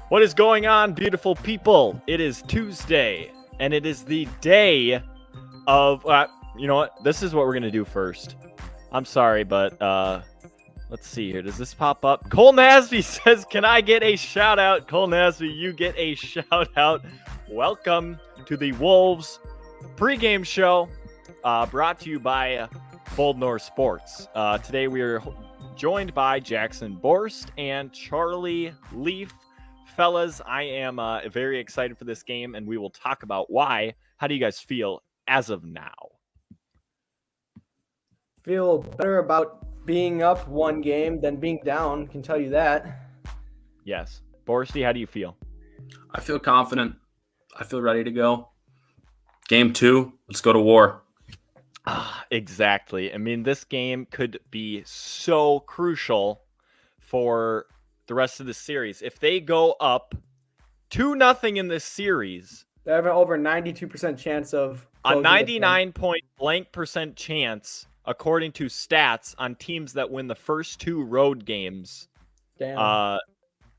What is going on, beautiful people? It is Tuesday, and it is the day of, you know what? This is what we're going to do first. I'm sorry, but let's see here. Does this pop up? Cole Nasby says, can I get a shout out? Cole Nasby, you get a shout out. Welcome to the Wolves pregame show brought to you by Bold North Sports. Today we are joined by Jackson Borst and Charlie Leaf. Fellas, I am very excited for this game, and we will talk about why. How do you guys feel as of now? Feel better about being up one game than being down, can tell you that. Yes. Borsty, how do you feel? I feel confident. I feel ready to go. Game 2, let's go to war. Exactly. I mean, this game could be so crucial for the rest of the series. If they go up 2-0 in this series, They have an over 92% chance of a 99.blank% chance, according to stats, on teams that win the first 2 road games. Damn.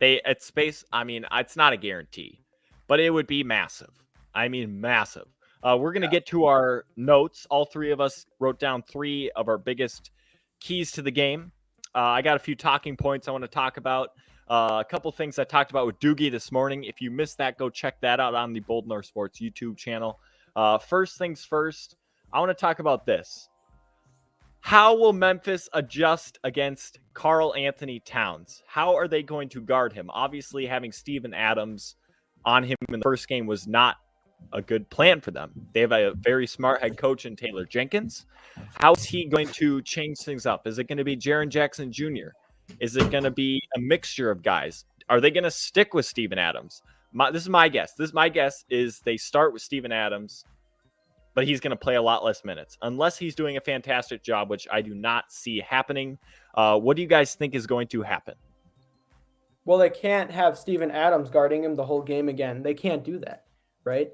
It's not a guarantee, but it would be massive. I mean, massive. We're going to get to our notes. All three of us wrote down 3 of our biggest keys to the game. I got a few talking points I want to talk about. A couple things I talked about with Doogie this morning. If you missed that, go check that out on the Bold North Sports YouTube channel. First things first, I want to talk about this. How will Memphis adjust against Karl Anthony Towns? How are they going to guard him? Obviously, having Steven Adams on him in the first game was not a good plan for them. They have a very smart head coach in Taylor Jenkins. How is he going to change things up? Is it going to be Jaren Jackson Jr.? Is it going to be a mixture of guys? Are they going to stick with Steven Adams? This is my guess. My guess is they start with Steven Adams, but he's going to play a lot less minutes. Unless he's doing a fantastic job, which I do not see happening. What do you guys think is going to happen? Well, they can't have Steven Adams guarding him the whole game again. They can't do that, right?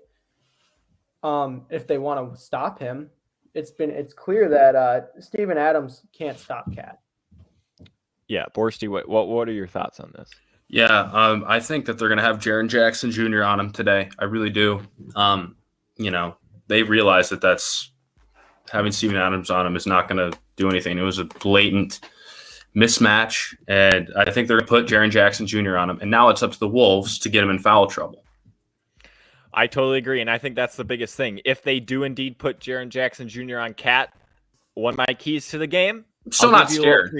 If they want to stop him, it's clear that Steven Adams can't stop Cat. Yeah, Borsty, what are your thoughts on this? Yeah, I think that they're going to have Jaren Jackson Jr. on him today. I really do. They realize that's having Steven Adams on him is not going to do anything. It was a blatant mismatch, and I think they're going to put Jaren Jackson Jr. on him. And now it's up to the Wolves to get him in foul trouble. I totally agree, and I think that's the biggest thing. If they do indeed put Jaren Jackson Jr. on Cat, one of my keys to the game, I'm still not scared.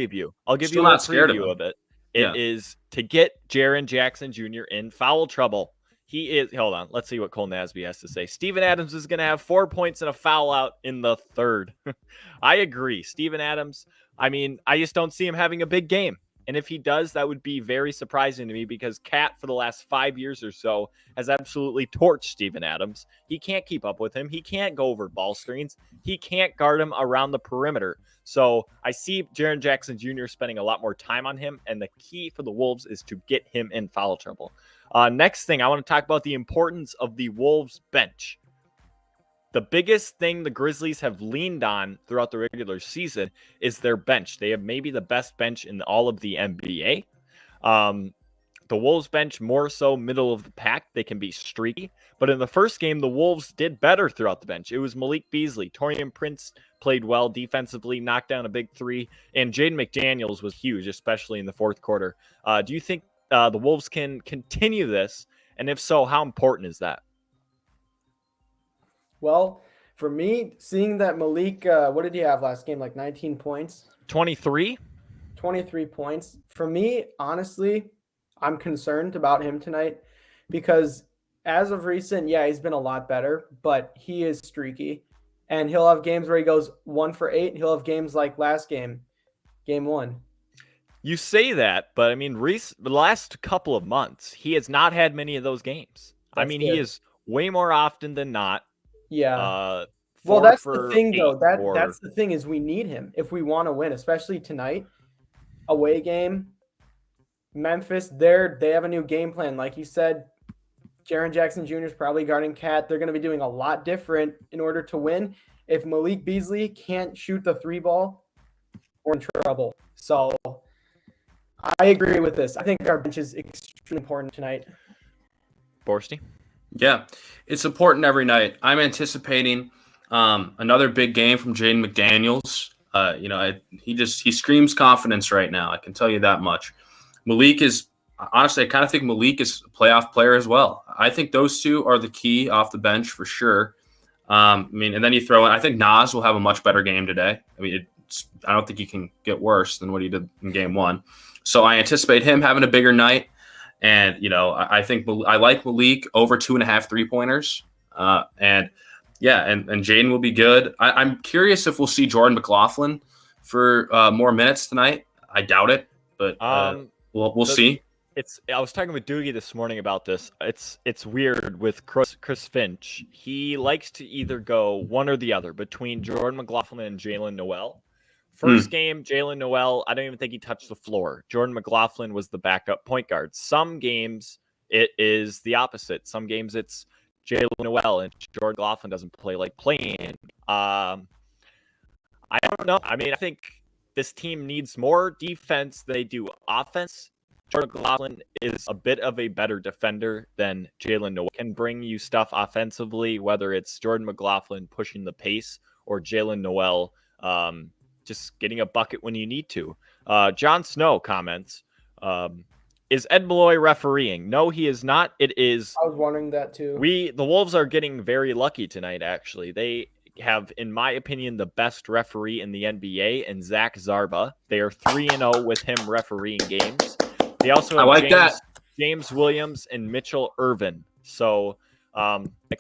I'll give you a little preview of it. It is to get Jaren Jackson Jr. in foul trouble. He is. Hold on. Let's see what Cole Nasby has to say. Steven Adams is going to have 4 points and a foul out in the third. I agree. Steven Adams, I just don't see him having a big game. And if he does, that would be very surprising to me because Cat, for the last 5 years or so, has absolutely torched Steven Adams. He can't keep up with him. He can't go over ball screens. He can't guard him around the perimeter. So I see Jaren Jackson Jr. spending a lot more time on him, and the key for the Wolves is to get him in foul trouble. Next thing, I want to talk about the importance of the Wolves bench. The biggest thing the Grizzlies have leaned on throughout the regular season is their bench. They have maybe the best bench in all of the NBA. The Wolves bench more so middle of the pack. They can be streaky. But in the first game, the Wolves did better throughout the bench. It was Malik Beasley. Taurean Prince played well defensively, knocked down a big 3. And Jaden McDaniels was huge, especially in the fourth quarter. Do you think the Wolves can continue this? And if so, how important is that? Well, for me, seeing that Malik, what did he have last game? Like 19 points? 23? 23 points. For me, honestly, I'm concerned about him tonight because as of recent, he's been a lot better, but he is streaky. And he'll have games where he goes 1 for 8. He'll have games like last game, game 1. You say that, but the last couple of months, he has not had many of those games. He is way more often than not. Yeah. Well, that's the thing, though. That's the thing is we need him if we want to win, especially tonight. Away game, Memphis. They have a new game plan, like you said. Jaren Jackson Jr. is probably guarding Cat. They're going to be doing a lot different in order to win. If Malik Beasley can't shoot the 3 ball, we're in trouble. So I agree with this. I think our bench is extremely important tonight. Borsty? Yeah, it's important every night. I'm anticipating another big game from Jaden McDaniels. He screams confidence right now. I can tell you that much. Malik is honestly, I kind of think Malik is a playoff player as well. I think those two are the key off the bench for sure. And then you throw in, I think Nas will have a much better game today. I don't think he can get worse than what he did in game 1. So I anticipate him having a bigger night. And, I think I like Malik over 2.5 3-pointers. And Jaden will be good. I'm curious if we'll see Jordan McLaughlin for more minutes tonight. I doubt it, but we'll see. I was talking with Doogie this morning about this. It's weird with Chris Finch. He likes to either go one or the other between Jordan McLaughlin and Jalen Noel. First game, Jalen Noel, I don't even think he touched the floor. Jordan McLaughlin was the backup point guard. Some games it is the opposite. Some games it's Jalen Noel and Jordan McLaughlin doesn't play like playing. I don't know. I think this team needs more defense than they do offense. Jordan McLaughlin is a bit of a better defender than Jalen Noel. Can bring you stuff offensively, whether it's Jordan McLaughlin pushing the pace or Jalen Noel just getting a bucket when you need to. John Snow comments, is Ed Malloy refereeing? No, he is not. It is. I was wondering that too. The Wolves are getting very lucky tonight, actually. They have, in my opinion, the best referee in the NBA, and Zach Zarba. They are 3-0 with him refereeing games. They also have James Williams and Mitchell Irvin. So I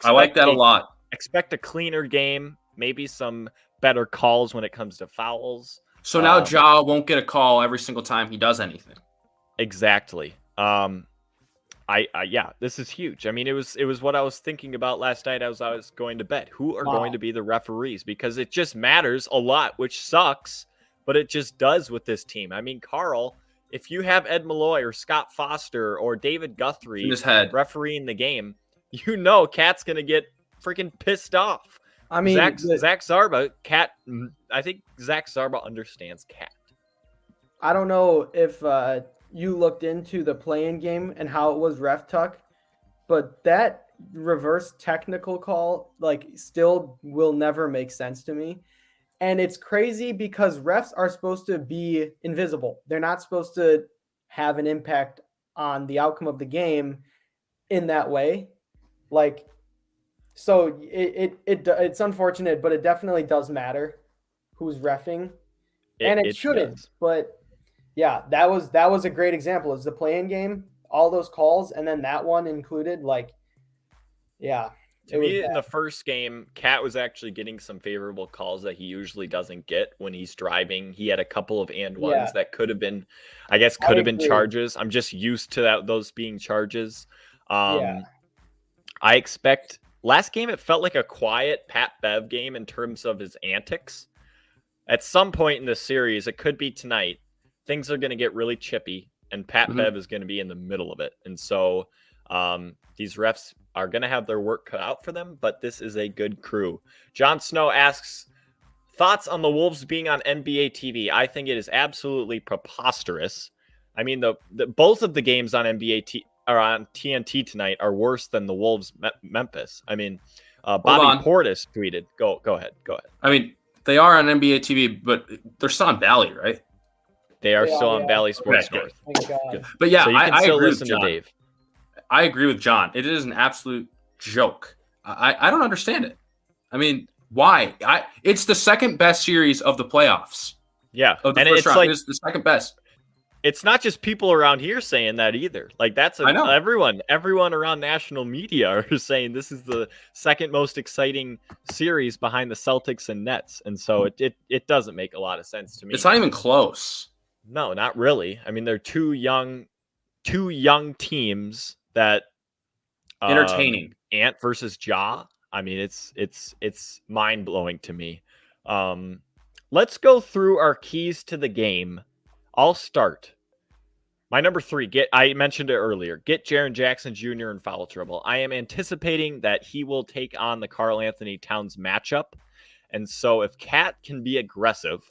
like that a lot. Expect a cleaner game, maybe some better calls when it comes to fouls. So now Ja won't get a call every single time he does anything. Exactly. This is huge. It was what I was thinking about last night as I was going to bed. Who are going to be the referees? Because it just matters a lot, which sucks, but it just does with this team. Carl, if you have Ed Malloy or Scott Foster or David Guthrie refereeing the game, Cat's going to get freaking pissed off. Zach Zarba, Cat. I think Zach Zarba understands Cat. I don't know if you looked into the play-in game and how it was ref tuck, but that reverse technical call still will never make sense to me. And it's crazy because refs are supposed to be invisible. They're not supposed to have an impact on the outcome of the game in that way. So it's unfortunate, but it definitely does matter who's reffing, and it shouldn't. Does. But yeah, that was a great example. It's the play-in game, all those calls, and then that one included. To me, in the first game, Cat was actually getting some favorable calls that he usually doesn't get when he's driving. He had a couple of and ones that could have been, charges. I'm just used to those being charges. I expect. Last game, it felt like a quiet Pat Bev game in terms of his antics. At some point in the series, it could be tonight, things are going to get really chippy, and Pat Bev is going to be in the middle of it. And so these refs are going to have their work cut out for them, but this is a good crew. John Snow asks, thoughts on the Wolves being on NBA TV? I think it is absolutely preposterous. Both of the games on on TNT tonight are worse than the Wolves Memphis. Bobby Portis tweeted. Go ahead. They are on NBA TV, but they're still on Bally, right? They are still on Bally Sports North. But yeah, so you can I still agree listen with John. to Dave. I agree with John. It is an absolute joke. I don't understand it. Why? It's the second best series of the playoffs. Yeah, of the first round. It's the second best. It's not just people around here saying that either. Everyone around national media are saying this is the second most exciting series behind the Celtics and Nets. And so it doesn't make a lot of sense to me. It's not even close. No, not really. They're two young teams that entertaining. Ant versus Ja. It's mind-blowing to me. Let's go through our keys to the game. I'll start. My number 3, I mentioned it earlier. Get Jaren Jackson Jr. in foul trouble. I am anticipating that he will take on the Karl Anthony Towns matchup. And so if Cat can be aggressive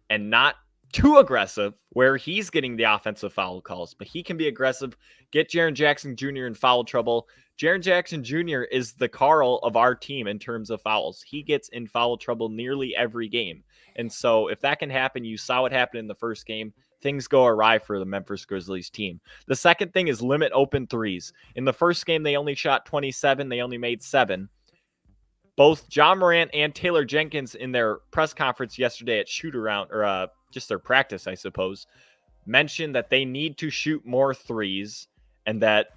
and not too aggressive, where he's getting the offensive foul calls, but he can be aggressive, get Jaren Jackson Jr. in foul trouble. Jaren Jackson Jr. is the Karl of our team in terms of fouls. He gets in foul trouble nearly every game. And so if that can happen, you saw what happened in the first game, things go awry for the Memphis Grizzlies team. The second thing is limit open threes. In the first game, they only shot 27. They only made 7. Both John Morant and Taylor Jenkins in their press conference yesterday at shoot-around, or just their practice, I suppose, mentioned that they need to shoot more threes and that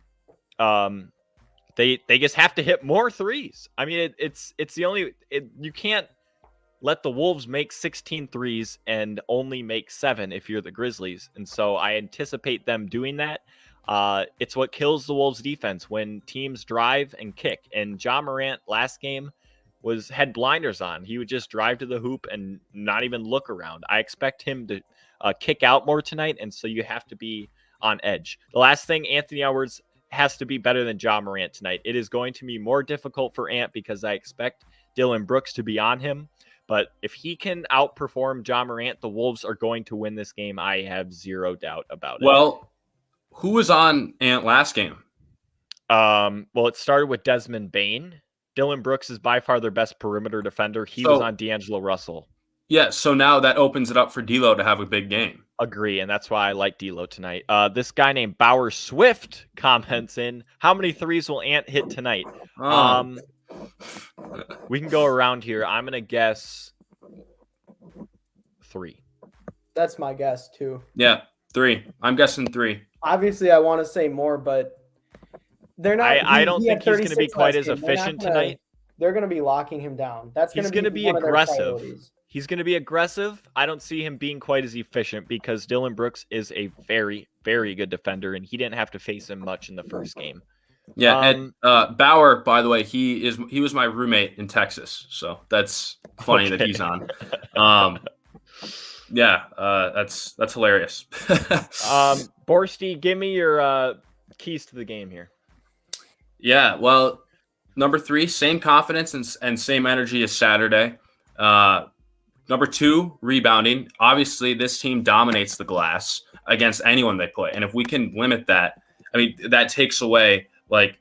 they just have to hit more threes. I mean, it's the only you can't let the Wolves make 16 threes and only make 7 if you're the Grizzlies. And so I anticipate them doing that. It's what kills the Wolves defense when teams drive and kick. And John Morant last game had blinders on. He would just drive to the hoop and not even look around. I expect him to kick out more tonight, and so you have to be on edge. The last thing, Anthony Edwards has to be better than John Morant tonight. It is going to be more difficult for Ant because I expect Dylan Brooks to be on him. But if he can outperform John Morant, the Wolves are going to win this game. I have zero doubt about it. Well, who was on Ant last game? Well, it started with Desmond Bane. Dylan Brooks is by far their best perimeter defender. He was on D'Angelo Russell. Yeah, so now that opens it up for D'Lo to have a big game. Agree, and that's why I like D'Lo tonight. This guy named Bauer Swift comments in, how many threes will Ant hit tonight? We can go around here. I'm going to guess 3. That's my guess, too. Yeah, 3. I'm guessing 3. Obviously, I want to say more, but they're not. I don't think he's going to be quite as efficient tonight. They're going to be locking him down. He's going to be aggressive. He's going to be aggressive. I don't see him being quite as efficient because Dylan Brooks is a very, very good defender, and he didn't have to face him much in the first game. Yeah, and Bauer, by the way, he was my roommate in Texas, so that's funny that he's on. That's hilarious. Borsty, give me your keys to the game here. Yeah, well, number 3, same confidence and same energy as Saturday. Number 2, rebounding. Obviously, this team dominates the glass against anyone they play, and if we can limit that, I mean, that takes away like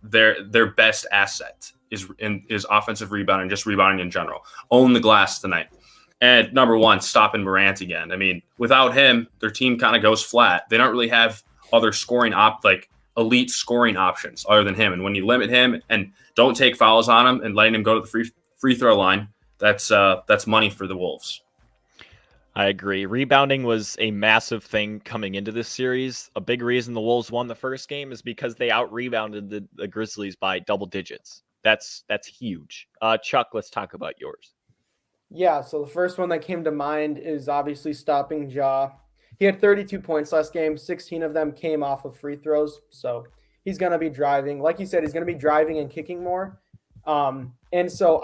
their best asset is offensive rebounding, just rebounding in general. Own the glass tonight. And number 1, stopping Morant again. I mean, without him, their team kind of goes flat. They don't really have other scoring elite scoring options other than him. And when you limit him and don't take fouls on him and letting him go to the free throw line, that's money for the Wolves. I agree. Rebounding was a massive thing coming into this series. A big reason the Wolves won the first game is because they out-rebounded the Grizzlies by double digits. That's huge. Chuck, let's talk about yours. Yeah, so the first one that came to mind is obviously stopping Ja. He had 32 points last game. 16 of them came off of free throws. So he's going to be driving. Like you said, he's going to be driving and kicking more. And so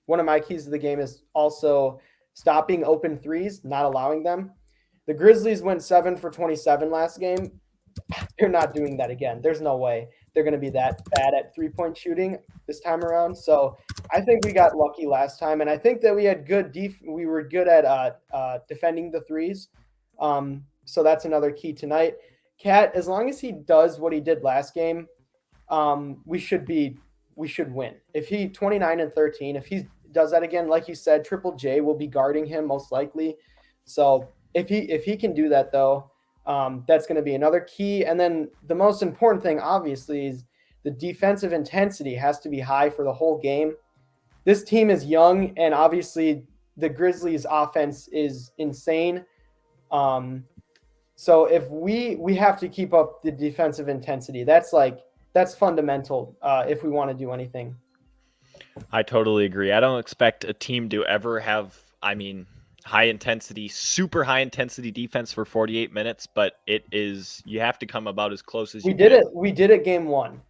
one of my keys to the game is also stopping open threes, not allowing them. The Grizzlies went 7 for 27 last game. They're not doing that again. There's no way they're going to be that bad at three-point shooting this time around. So I think we got lucky last time, and I think that we had we were good at defending the threes. So that's another key tonight. Cat, as long as he does what he did last game, we should win. If he 29 and 13, if he does that again, like you said, Triple J will be guarding him most likely. So if he can do that though, that's going to be another key. And then the most important thing, obviously, is the defensive intensity has to be high for the whole game. This team is young, and obviously the Grizzlies' offense is insane. So if we have to keep up the defensive intensity, that's fundamental if we want to do anything. I totally agree. I don't expect a team to ever have, super high intensity defense for 48 minutes, but you have to come about as close as you can. We did it game 1.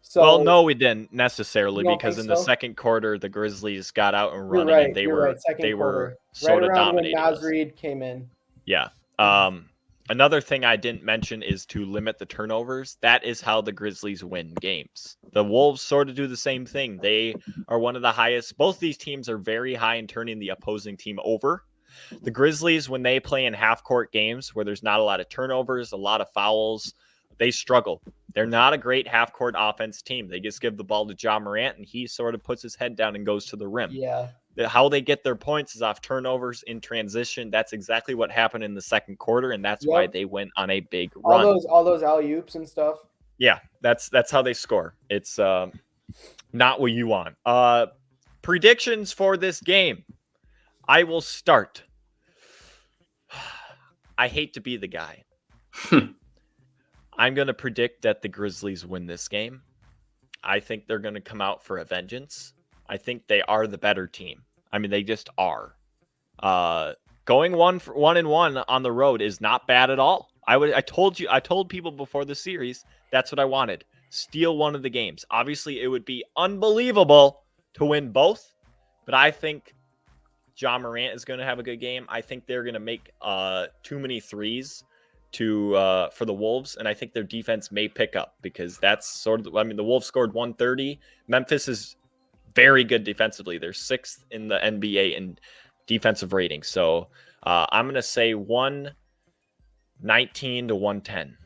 So, well, no, we didn't necessarily, because in the second quarter, the Grizzlies got out and running, and they were sort of dominating us. When Naz Reid came in. Yeah, Another thing I didn't mention is to limit the turnovers. That is how the Grizzlies win games. The Wolves sort of do the same thing. They are one of the highest. Both these teams are very high in turning the opposing team over. The Grizzlies, when they play in half-court games where there's not a lot of turnovers, a lot of fouls, they struggle. They're not a great half-court offense team. They just give the ball to Ja Morant, and he sort of puts his head down and goes to the rim. Yeah. How they get their points is off turnovers in transition. That's exactly what happened in the second quarter, and that's why they went on a big run. All those alley-oops and stuff. Yeah, that's how they score. It's not what you want. Predictions for this game. I will start. I hate to be the guy. I'm going to predict that the Grizzlies win this game. I think they're going to come out for a vengeance. I think they are the better team. I mean, they just are. Going 1-1 on the road is not bad at all. I told people before the series that's what I wanted. Steal one of the games. Obviously, it would be unbelievable to win both, but I think Ja Morant is going to have a good game. I think they're going to make too many threes for the Wolves, and I think their defense may pick up because that's sort of. I mean, the Wolves scored 130. Memphis is very good defensively. They're 6th in the NBA in defensive rating. So I'm going to say 119 to 110.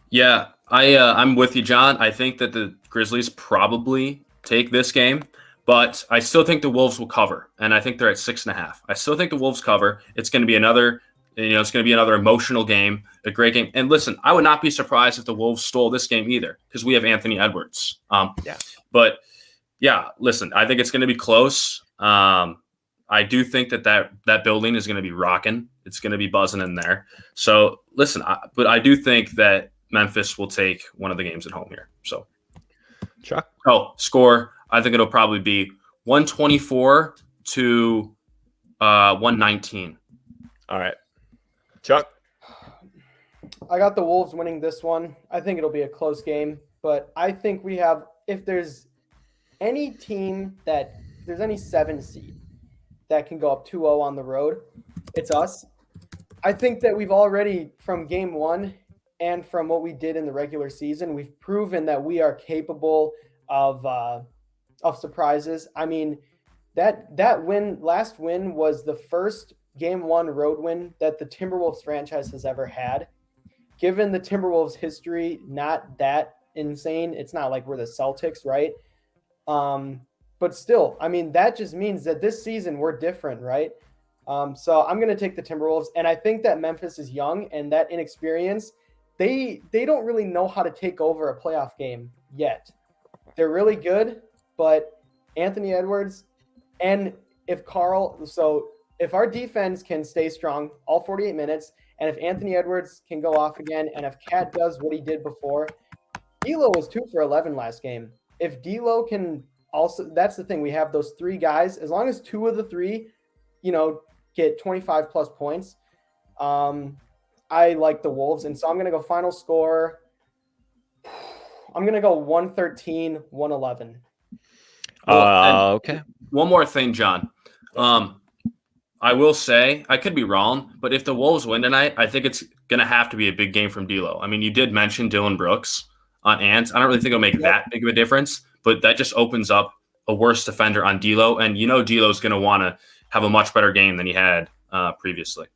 Yeah, I'm with you, John. I think that the Grizzlies probably take this game, but I still think the Wolves will cover, and I think they're at 6.5. I still think the Wolves cover. It's going to be another emotional game, a great game. And listen, I would not be surprised if the Wolves stole this game either, because we have Anthony Edwards. But yeah, listen, I think it's going to be close. I do think that building is going to be rocking. It's going to be buzzing in there. So listen, but I do think that Memphis will take one of the games at home here. So, Chuck? Score. I think it'll probably be 124 to 119. All right. Chuck? I got the Wolves winning this one. I think it'll be a close game, but I think if there's any team there's any 7 seed that can go up 2-0 on the road, it's us. I think that we've already, from game 1 and from what we did in the regular season, we've proven that we are capable of surprises. I mean, that last win was the first game 1 road win that the Timberwolves franchise has ever had. Given the Timberwolves history, not that insane. It's not like we're the Celtics, right? But still, I mean, that just means that this season we're different, right? So I'm going to take the Timberwolves, and I think that Memphis is young and that inexperience, they don't really know how to take over a playoff game yet. They're really good, but Anthony Edwards and if our defense can stay strong all 48 minutes, and if Anthony Edwards can go off again, and if Cat does what he did before, D'Lo was 2 for 11 last game. If D'Lo can also, that's the thing. We have those 3 guys. As long as 2 of the 3, get 25 plus points, I like the Wolves. And so I'm going to go final score. I'm going to go 113-111. Okay. One more thing, John. I will say, I could be wrong, but if the Wolves win tonight, I think it's going to have to be a big game from D'Lo. I mean, you did mention Dylan Brooks on Ants. I don't really think it'll make that big of a difference, but that just opens up a worse defender on D'Lo, and D'Lo's going to want to have a much better game than he had previously.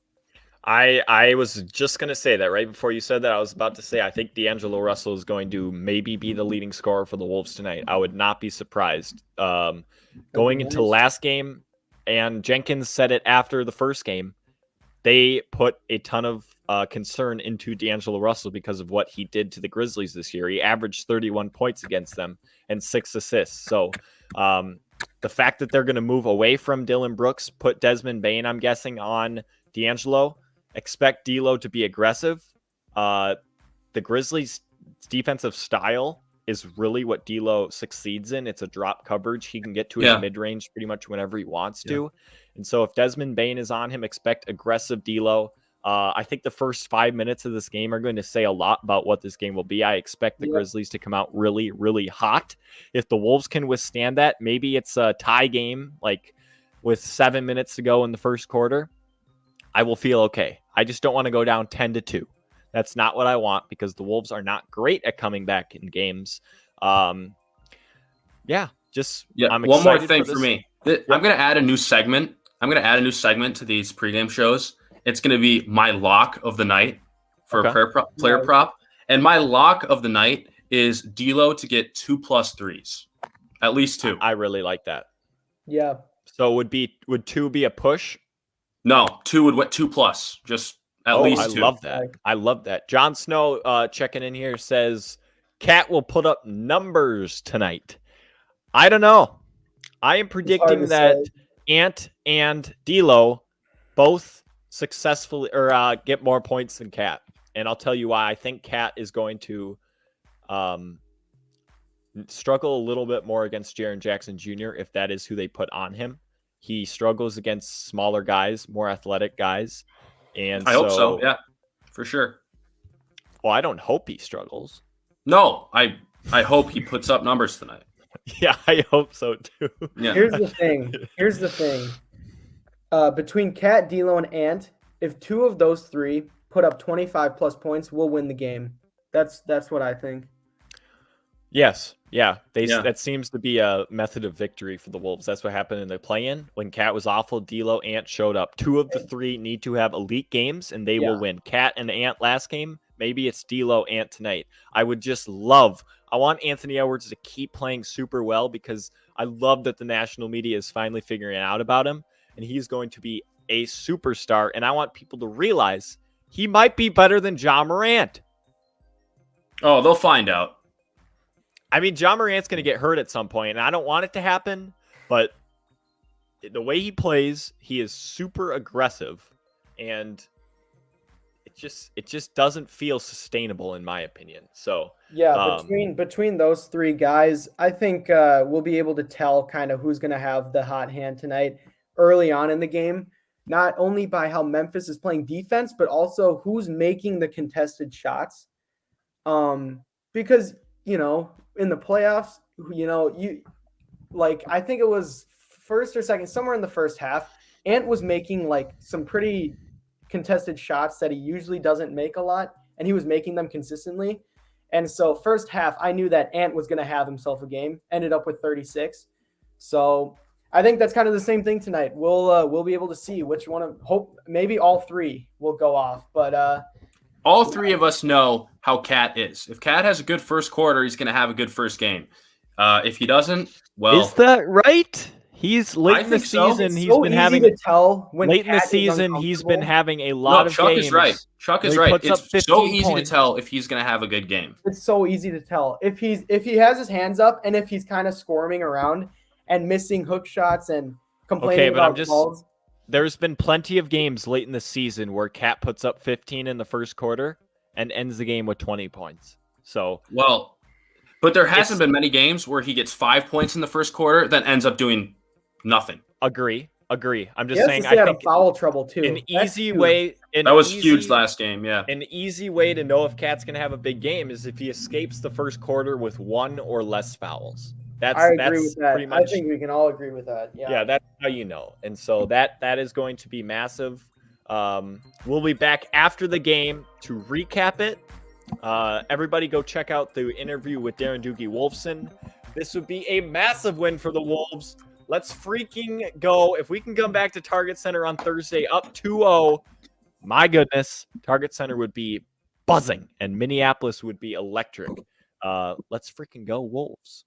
I was just going to say that right before you said that. I was about to say I think D'Angelo Russell is going to maybe be the leading scorer for the Wolves tonight. I would not be surprised. Going into last game, and Jenkins said it after the first game, they put a ton of concern into D'Angelo Russell because of what he did to the Grizzlies this year. He averaged 31 points against them and 6 assists. So the fact that they're going to move away from Dylan Brooks, put Desmond Bane, I'm guessing, on D'Angelo, expect D'Lo to be aggressive. The Grizzlies' defensive style is really what D'Lo succeeds in. It's a drop coverage. He can get to his mid-range pretty much whenever he wants to. And so if Desmond Bane is on him, expect aggressive D'Lo. I think the first 5 minutes of this game are going to say a lot about what this game will be. I expect the Grizzlies to come out really, really hot. If the Wolves can withstand that, maybe it's a tie game, like with 7 minutes to go in the first quarter. I will feel okay. I just don't want to go down 10-2. That's not what I want because the Wolves are not great at coming back in games. I'm excited. One more thing for me. Yep. I'm going to add a new segment. To these pregame shows. It's going to be my lock of the night for a player prop. And my lock of the night is D'Lo to get 2+ threes. At least 2. I really like that. Yeah. So would 2 be a push? No, 2 would win 2+. Just at least 2. I love that. Jon Snow checking in here says Cat will put up numbers tonight. I don't know. I am predicting that Ant and D'Lo both successfully get more points than Cat. And I'll tell you why. I think Cat is going to struggle a little bit more against Jaren Jackson Jr. if that is who they put on him. He struggles against smaller guys, more athletic guys. And I hope so. Yeah, for sure. Well, I don't hope he struggles. No, I hope he puts up numbers tonight. Yeah, I hope so too. Yeah. Here's the thing. Between Cat, D'Lo, and Ant, if 2 of those 3 put up 25+ points, we'll win the game. That's what I think. Yes. Yeah. That seems to be a method of victory for the Wolves. That's what happened in the play-in. When Cat was awful, D'Lo, Ant showed up. 2 of the 3 need to have elite games, and they will win. Cat and Ant last game. Maybe it's D'Lo, Ant tonight. I want Anthony Edwards to keep playing super well because I love that the national media is finally figuring out about him, and he's going to be a superstar. And I want people to realize he might be better than Ja Morant. Oh, they'll find out. I mean, Ja Morant's going to get hurt at some point, and I don't want it to happen, but the way he plays, he is super aggressive, and it just doesn't feel sustainable in my opinion. So yeah, between those 3 guys, I think we'll be able to tell kind of who's going to have the hot hand tonight early on in the game, not only by how Memphis is playing defense, but also who's making the contested shots. Because in the playoffs, I think it was first or second, somewhere in the first half, Ant was making some pretty contested shots that he usually doesn't make a lot, and he was making them consistently. And so first half, I knew that Ant was going to have himself a game, ended up with 36. So I think that's kind of the same thing tonight. We'll be able to see which one hope maybe all 3 will go off, but all 3 of us know how Cat is. If Cat has a good first quarter, he's going to have a good first game. If he doesn't, well, is that right? He's late in the season. He's been having to tell when late in the season. He's been having a lot of Chuck games. Is right. Chuck is right. It's so easy to tell if he's going to have a good game. It's so easy to tell if he has his hands up and if he's kind of squirming around and missing hook shots and complaining about balls. There's been plenty of games late in the season where Cat puts up 15 in the first quarter and ends the game with 20 points. So but there hasn't been many games where he gets 5 points in the first quarter, then ends up doing nothing. Agree. I'm just saying. I think foul trouble too. An easy way. That was huge last game. Yeah. An easy way to know if Cat's going to have a big game is if he escapes the first quarter with 1 or less fouls. I agree with that. Pretty much, I think we can all agree with that. Yeah. Yeah, that's how you know. And so that is going to be massive. We'll be back after the game to recap it. Everybody go check out the interview with Darren Doogie Wolfson. This would be a massive win for the Wolves. Let's freaking go. If we can come back to Target Center on Thursday up 2-0, my goodness, Target Center would be buzzing and Minneapolis would be electric. Let's freaking go, Wolves.